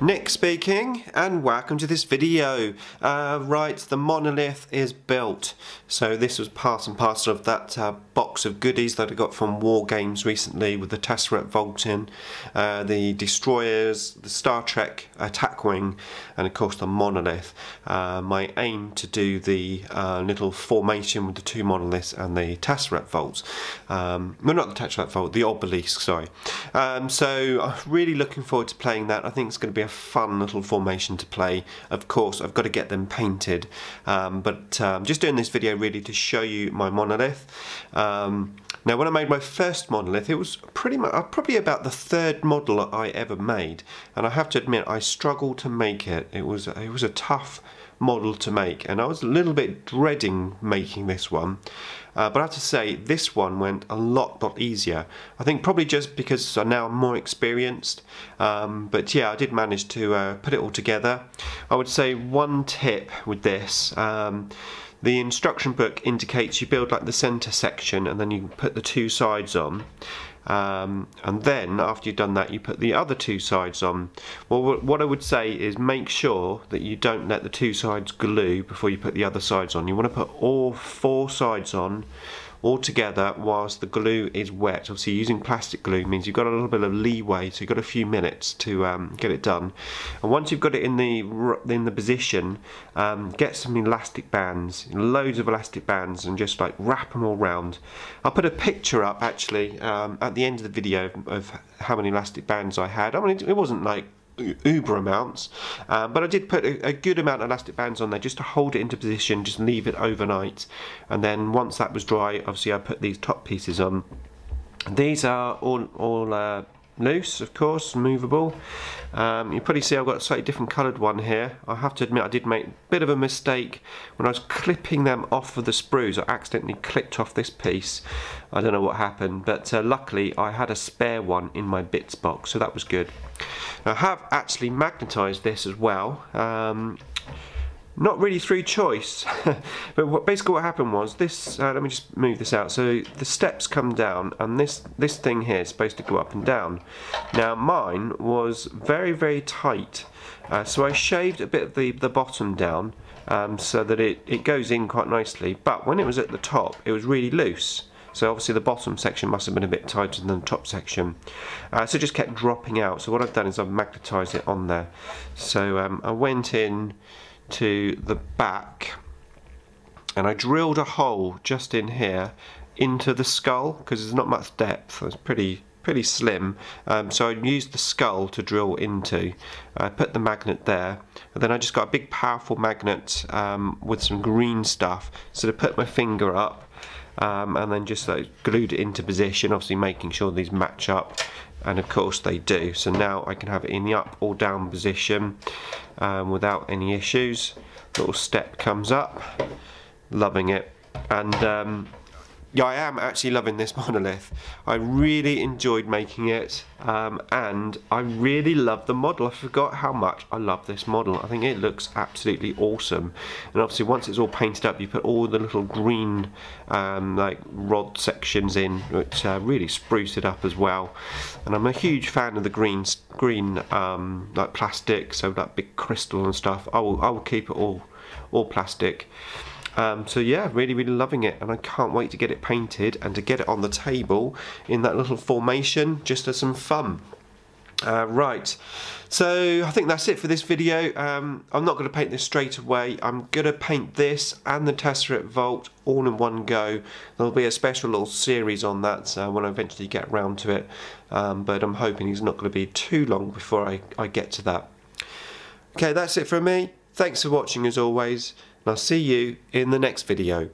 Nick speaking, and welcome to this video. Right, the monolith is built. So this was part and parcel of that box of goodies that I got from War Games recently, with the Tesseract Vault in, the destroyers, the Star Trek attack wing, and of course the monolith. My aim to do the little formation with the two monoliths and the Tesseract Vaults. Well, not the Tesseract Vault, the obelisk, sorry. So I'm really looking forward to playing that. I think it's going to be a fun little formation to play. Of course, I've got to get them painted, but just doing this video really to show you my monolith. Now, when I made my first monolith, it was probably about the third model I ever made, and I have to admit I struggled to make it. It was a tough model to make, and I was a little bit dreading making this one, but I have to say this one went a lot easier. I think probably just because I'm now more experienced, but yeah, I did manage to put it all together. I would say one tip with this, the instruction book indicates you build like the center section and then you put the two sides on. And then after you've done that, you put the other two sides on. Well, what I would say is make sure that you don't let the two sides glue before you put the other sides on. You want to put all four sides on all together whilst the glue is wet. Obviously, using plastic glue means you've got a little bit of leeway, so you've got a few minutes to get it done. And once you've got it in the position, get some elastic bands, loads of elastic bands, and just like wrap them all round. I'll put a picture up actually at the end of the video of how many elastic bands I had. I mean, it wasn't like uber amounts, but I did put a good amount of elastic bands on there just to hold it into position, just leave it overnight, and then once that was dry, obviously I put these top pieces on. These are all loose, of course, movable. You probably see I've got a slightly different coloured one here. I have to admit I did make a bit of a mistake when I was clipping them off of the sprues. I accidentally clipped off this piece. I don't know what happened, but luckily I had a spare one in my bits box, so that was good. Now, I have actually magnetised this as well. Not really through choice, but basically what happened was this, let me just move this out, so the steps come down and this thing here is supposed to go up and down. Now mine was very tight, so I shaved a bit of the bottom down so that it goes in quite nicely, but when it was at the top it was really loose. So obviously the bottom section must have been a bit tighter than the top section. So it just kept dropping out. So what I've done is I've magnetised it on there. So I went in to the back and I drilled a hole just in here into the skull, because there's not much depth. It's pretty slim, so I used the skull to drill into. I put the magnet there, and then I just got a big powerful magnet with some green stuff, so to put my finger up, and then just glued it into position, obviously making sure these match up, and of course they do. So now I can have it in the up or down position without any issues. Little step comes up, loving it. And yeah, I am actually loving this monolith. I really enjoyed making it, and I really love the model. I forgot how much I love this model. I think it looks absolutely awesome. And obviously once it's all painted up, you put all the little green like rod sections in, which really spruce it up as well. And I'm a huge fan of the green like plastic, so that big crystal and stuff. I will keep it all plastic. So yeah, really loving it, and I can't wait to get it painted and to get it on the table in that little formation, just as some fun. Right, so I think that's it for this video. I'm not going to paint this straight away. I'm going to paint this and the Tesseract Vault all in one go. There'll be a special little series on that when I eventually get around to it, but I'm hoping it's not going to be too long before I get to that. Okay, that's it from me. Thanks for watching as always, and I'll see you in the next video.